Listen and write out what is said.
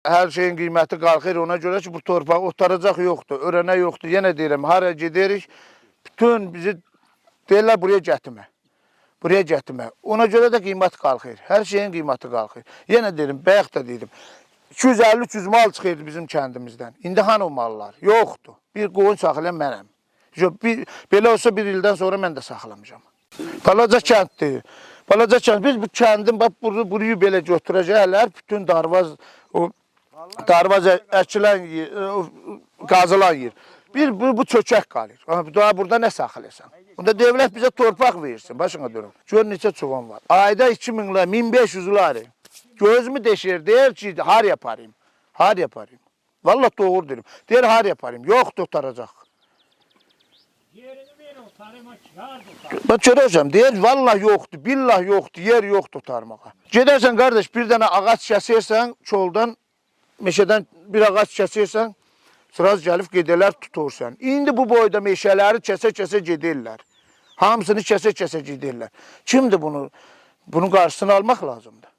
Hər şeyin qiyməti qalxır, ona görə ki, bu torpaq otaracaq yoxdur, örənə yoxdur. Yenə deyirəm, hara gedirik, bütün bizi deyirlər buraya gətirmə. Buraya gətirmə. Ona görə də qiymət qalxır, hər şeyin qiyməti qalxır. Yenə deyirəm, bayaq da deyirəm, 250-300 mal çıxırdı bizim kəndimizdən. İndi hanı o mallar? Yoxdur. Bir qoyun saxlayan mənəm. Belə olsa bir ildən sonra mən də saxlamayacağım. Balaca kənddir. Balaca kənd. Biz bu kəndin, bax, burayı belə götürəcəklər, bütün darvaz əkilən yer, qazılan yer. Bu çökək qalır. Daha burada nə saxlayırsan? Bunda devlət bizə torpaq versin, başına dönüm. Gör neçə çoban var. Ayda 2000'lar, 1500'lar. Gözümü deşir, deyir ki, har yaparım. Har yaparım. Vallahi doğru derim. Deyir har yaparım. Yok tutaracaq. Ben görəcəm, deyir vallahi yoktu, billah yoktu, yer yok tutarmağa. Gedərsən qardaş, bir dənə ağaç kəsirsən, çoldan, meşədən bir ağaç kəsirsən, sıraz gəlib gedərlər tutursan. İndi bu boyda meşələri kəsə-kəsə gedirlər. Hamısını kəsə-kəsə gedirlər. Kimdir bunu? Bunun qarşısını almaq lazımdır.